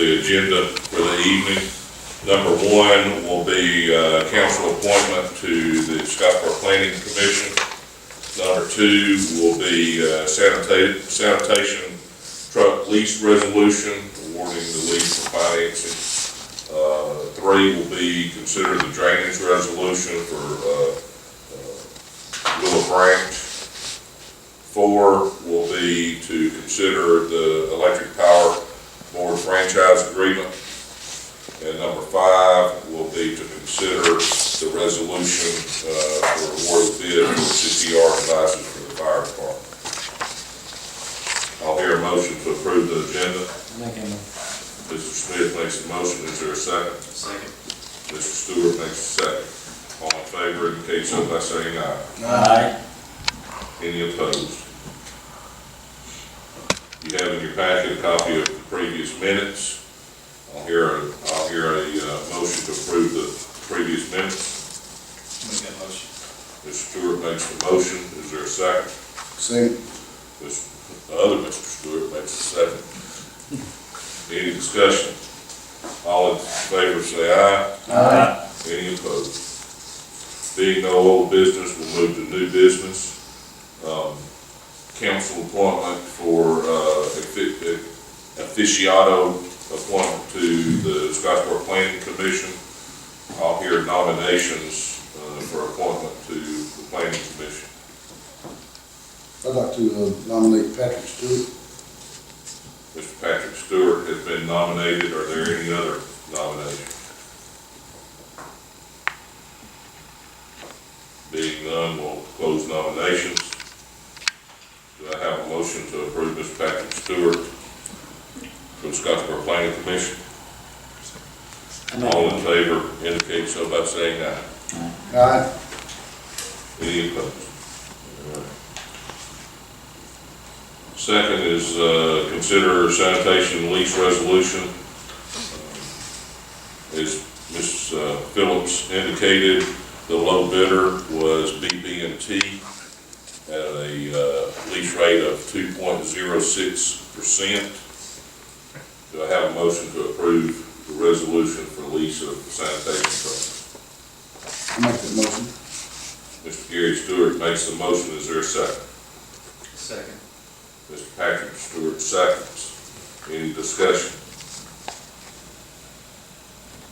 the agenda for the evening. Number one will be council appointment to the Scottsboro Planning Commission. Number two will be sanitation truck lease resolution, awarding the lease for financing. Three will be consider the drainage resolution for Willow Branch. Four will be to consider the electric power board franchise agreement. And number five will be to consider the resolution for award of bid for CPR devices for the fire department. I'll hear a motion to approve the agenda. Mr. Smith makes a motion. Is there a second? Second. Mr. Stewart makes a second. All in favor indicate so by saying aye. Aye. Any opposed? You have in your packet a copy of the previous minutes. I'll hear a motion to approve the previous minutes. Make that motion. Mr. Stewart makes the motion. Is there a second? Second. The other Mr. Stewart makes a second. Any discussion? All in favor say aye. Aye. Any opposed? Being no old business, we'll move to new business. Council appointment for aficionado appointment to the Scottsboro Planning Commission. I'll hear nominations for appointment to the Planning Commission. I'd like to nominate Patrick Stewart. Mr. Patrick Stewart has been nominated. Are there any other nominations? Being none, we'll close nominations. Do I have a motion to approve Mr. Patrick Stewart from Scottsboro Planning Commission? All in favor indicate so by saying aye. Aye. Any opposed? All right. Second is consider sanitation lease resolution. As Ms. Phillips indicated, the low bidder was BB&T at a lease rate of 2.06%. Do I have a motion to approve the resolution for lease of sanitation trucks? I'll make that motion. Mr. Gary Stewart makes the motion. Is there a second? Second. Mr. Patrick Stewart seconds. Any discussion?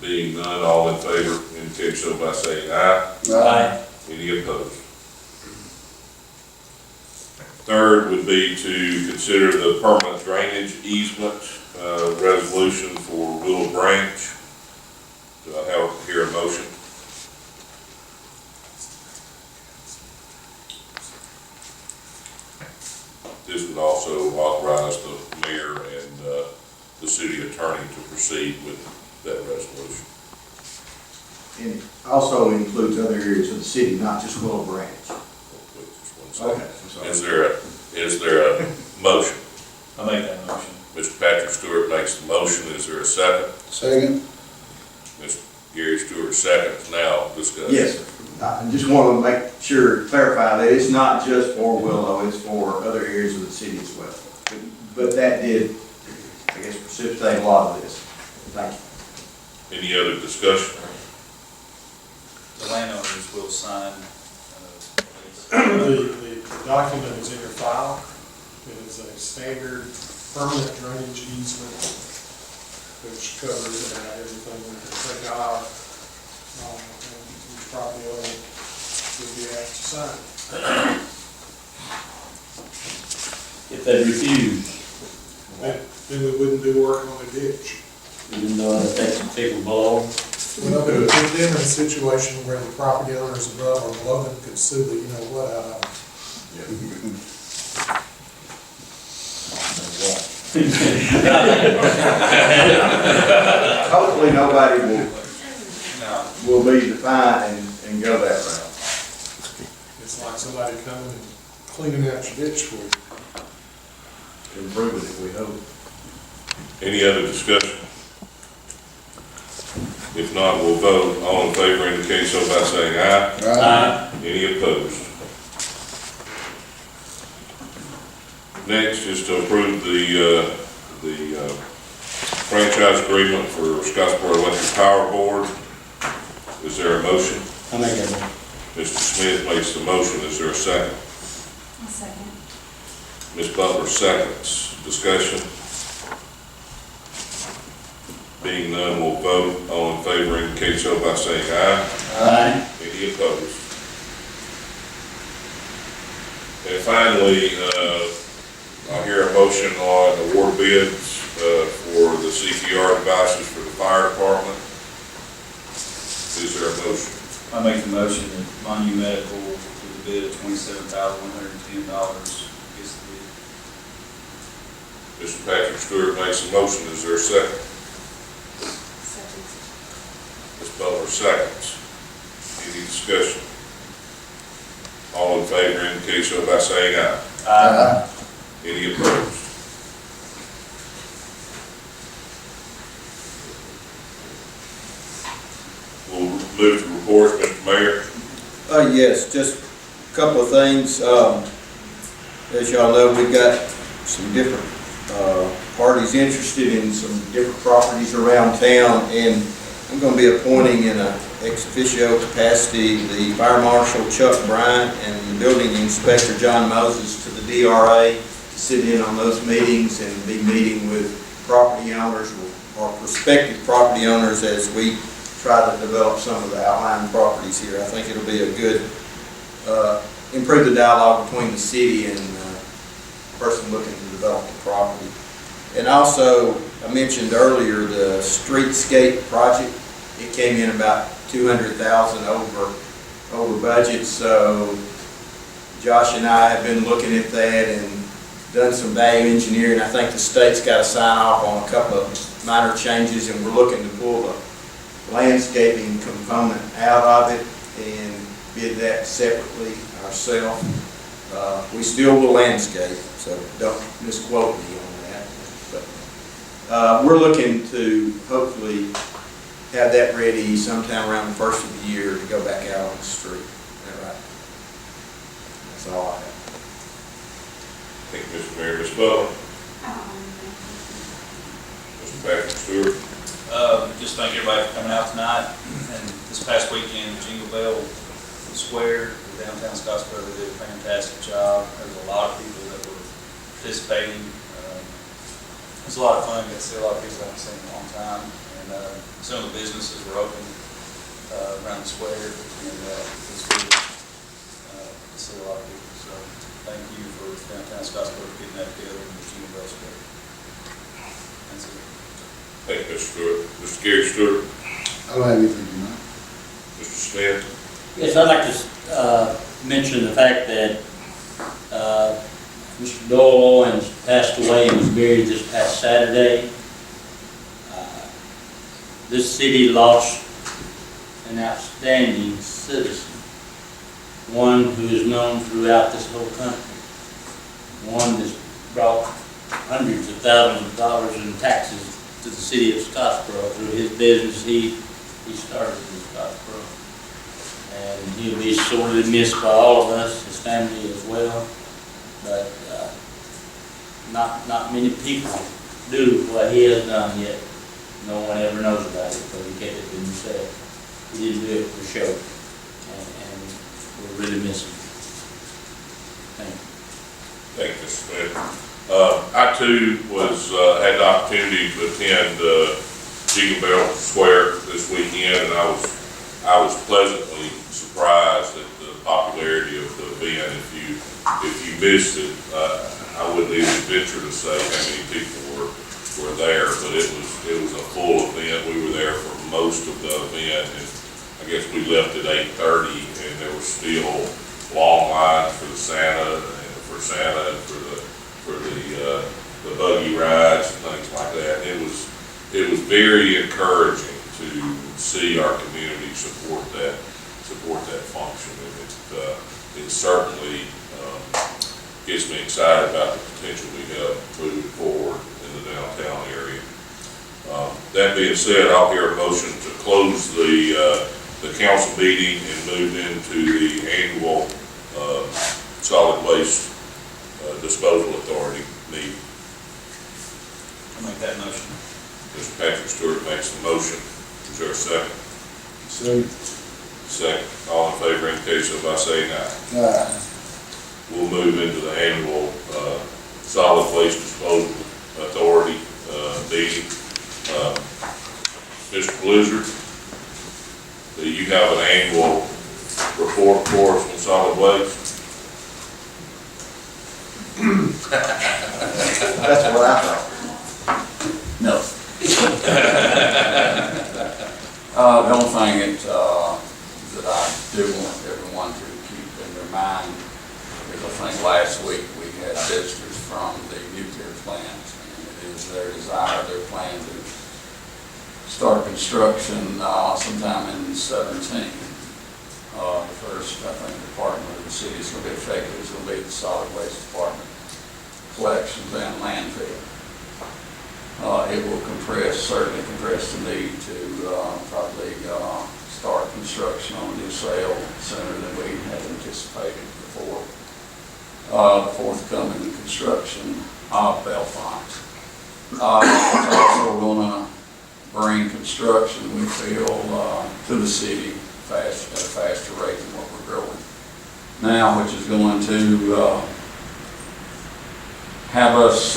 Being none, all in favor indicate so by saying aye. Aye. Any opposed? Third would be to consider the permanent drainage easement resolution for Willow Branch. Do I have here a motion? This would also authorize the mayor and the city attorney to proceed with that resolution. And it also includes other areas of the city, not just Willow Branch. Wait just 1 second. Okay, I'm sorry. Is there a motion? I'll make that motion. Mr. Patrick Stewart makes the motion. Is there a second? Second. Mr. Gary Stewart seconds. Now discuss. Yes, sir. I just want to make sure, clarify that it's not just for Willow, it's for other areas of the city as well. But that did, I guess, precipitate a lot of this. Thank you. Any other discussion? The landowners will sign. The document is in your file. It is a standard permanent drainage easement, which covers everything we can think of. And each property owner will be asked to sign. If they refuse, Then we wouldn't do work on the ditch. even though it affects the people below, Well, but if we're in a situation where the property owners above or below them could sue the, you know what, out of them. Hopefully, nobody No. will be defiant and go that route. It's like somebody coming and cleaning out your ditch for you. Improve it, we hope. Any other discussion? If not, we'll vote. All in favor indicate so by saying aye. Aye. Any opposed? Next is to approve the franchise agreement for Scottsboro Electric Power Board. Is there a motion? I make that motion. Mr. Smith makes the motion. Is there a second? I'll second. Ms. Butler seconds. Discussion? Being none, we'll vote. All in favor indicate so by saying aye. Aye. Any opposed? And finally, I hear a motion on award bids for the CPR devices for the fire department. Is there a motion? I make the motion that Monu Medical with a bid of $27,110 gets the bid. Mr. Patrick Stewart makes a motion. Is there a second? Second. Ms. Butler seconds. Any discussion? All in favor indicate so by saying aye. Any opposed? We'll move to reports, Mr. Mayor. Yes, just a couple of things. As y'all know, we've got some different parties interested in some different properties around town, and I'm going to be appointing in an ex officio capacity the Fire Marshal Chuck Bryant and the Building Inspector John Moses to the DRA to sit in on those meetings and be meeting with property owners or prospective property owners as we try to develop some of the outlying properties here. I think it'll be a good, improve the dialogue between the city and the person looking to develop the property. And also, I mentioned earlier the streetscape project. It came in about $200,000 over budget, so Josh and I have been looking at that and done some value engineering. I think the state's got to sign off on a couple of minor changes, and we're looking to pull the landscaping component out of it and bid that separately ourselves. We still will landscape, so don't misquote me on that. But we're looking to hopefully have that ready sometime around the first of the year to go back out on the street. Is that right? That's all I have. Thank you, Mr. Mayor. Ms. Butler. Mr. Patrick Stewart. Just thank everybody for coming out tonight. And this past weekend, Jingle Bell Square, downtown Scottsboro, did a fantastic job. There was a lot of people that were participating. It was a lot of fun. Got to see a lot of people I haven't seen in a long time. And some of the businesses were open around the square, and it's good to see a lot of people. So thank you for downtown Scottsboro getting that together in the Jingle Bell Square. That's it. Thank you, Mr. Stewart. Mr. Gary Stewart. I don't have anything tonight. Mr. Smith. Yes, I'd like to mention the fact that Mr. Doyle Owens passed away and was buried this past Saturday. This city lost an outstanding citizen, one who is known throughout this whole country, one that's brought hundreds of thousands of dollars in taxes to the city of Scottsboro through his business he started in Scottsboro. And he'll be sorely missed by all of us, his family as well. But not many people do what he has done yet. No one ever knows about it, but he kept it to himself. He didn't do it for show, and we're really missing him. Thank you. Thank you, Mr. Smith. I too had the opportunity to attend Jingle Bell Square this weekend, and I was pleasantly surprised at the popularity of the event. If you missed it, I wouldn't even venture to say how many people were there, but it was a full event. We were there for most of the event, and I guess we left at 8:30, and there were still long lines for the Santa and for the buggy rides and things like that. It was very encouraging to see our community support that function, and it certainly gets me excited about the potential we have moving forward in the downtown area. That being said, I'll hear a motion to close the council meeting and move into the annual solid waste disposal authority meeting. I'll make that motion. Mr. Patrick Stewart makes the motion. Is there a second? Second. Second. All in favor indicate so by saying aye. Aye. We'll We'll move into the annual, solid waste disposal authority, meeting. Mr. Blizzard, do you have an annual report for us on solid waste? That's what I thought. No. The only thing that I do want everyone to keep in their mind is I think last week we had visitors from the nuclear plant, and it is their desire, their plan to start construction sometime in 2017. The first, I think, department of the city is going to be affected is going to be the solid waste department, collections and landfill. It will certainly compress the need to probably start construction on a new sale sooner than we had anticipated before. The forthcoming construction of Bellefonte. It's also going to bring construction, we feel, to the city at a faster rate than what we're growing now, which is going to have us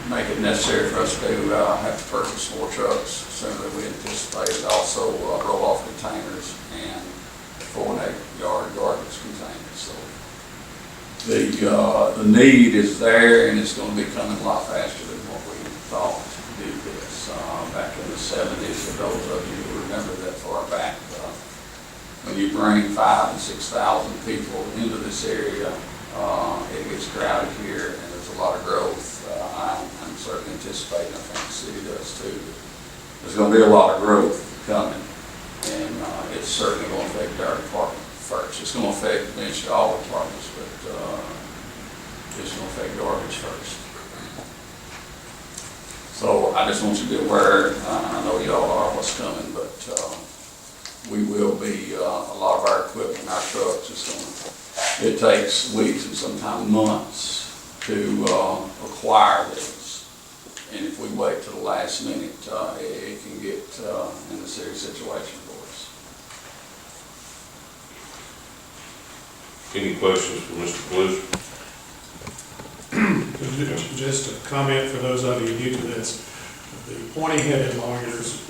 make it necessary for us to have to purchase more trucks sooner than we anticipated. Also roll off containers and 4 and 8 yard garbage containers. So the need is there, and it's going to be coming a lot faster than what we thought to do this. Back in the 70s, for those of you who remember that far back, when you bring 5,000 and 6,000 people into this area, it gets crowded here, and there's a lot of growth. I'm certainly anticipating, I think the city does too, that there's going to be a lot of growth coming, and it's certainly going to affect our department first. It's going to affect eventually all departments, but it's going to affect garbage first. So I just want you to be aware, I know y'all are what's coming, but we will be, a lot of our equipment, our trucks, it takes weeks and sometimes months to acquire these. And if we wait till the last minute, it can get in a serious situation for us. Any questions for Mr. Blizzard? Just a comment for those of you new to this. The pointy-headed lawyers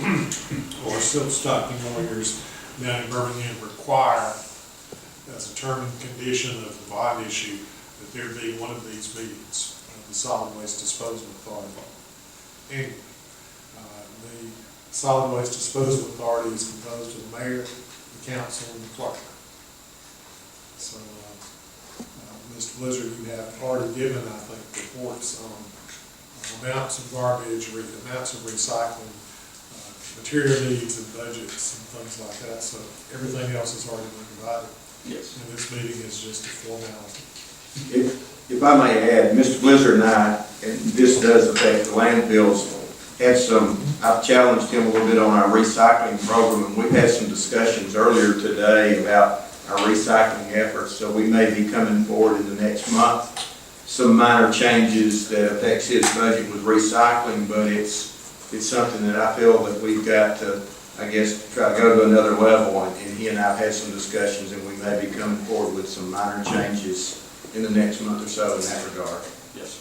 or silk-stocking lawyers down in Birmingham require, as a term and condition of the bond issue, that there be one of these meetings of the Solid Waste Disposal Authority annually. The Solid Waste Disposal Authority is composed of the mayor, the council, and the clerk. So, Mr. Blizzard, you have already given, I think, reports on amounts of garbage, amounts of recycling, material needs and budgets and things like that. So everything else has already been provided. Yes. And this meeting is just a formality. If I may add, Mr. Blizzard and I, and this does affect the landfills, I've challenged him a little bit on our recycling program, and we've had some discussions earlier today about our recycling efforts, so we may be coming forward in the next month. Some minor changes that affects his budget with recycling, but it's something that I feel that we've got to, I guess, try to go to another level, and he and I have had some discussions, and we may be coming forward with some minor changes in the next month or so in that regard. Yes.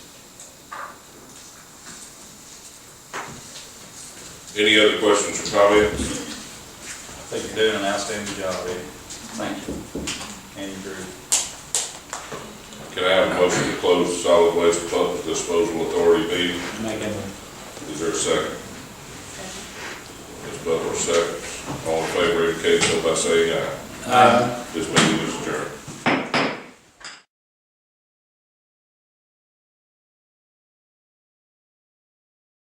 Any other questions or comments? I think you're doing an outstanding job, Eddie. Thank you. And you agree. Can I have a motion to close the Solid Waste Disposal Authority meeting? Make a Is there a second? Ms. Butler seconds. All in favor indicate so by saying aye. Aye. This meeting is adjourned.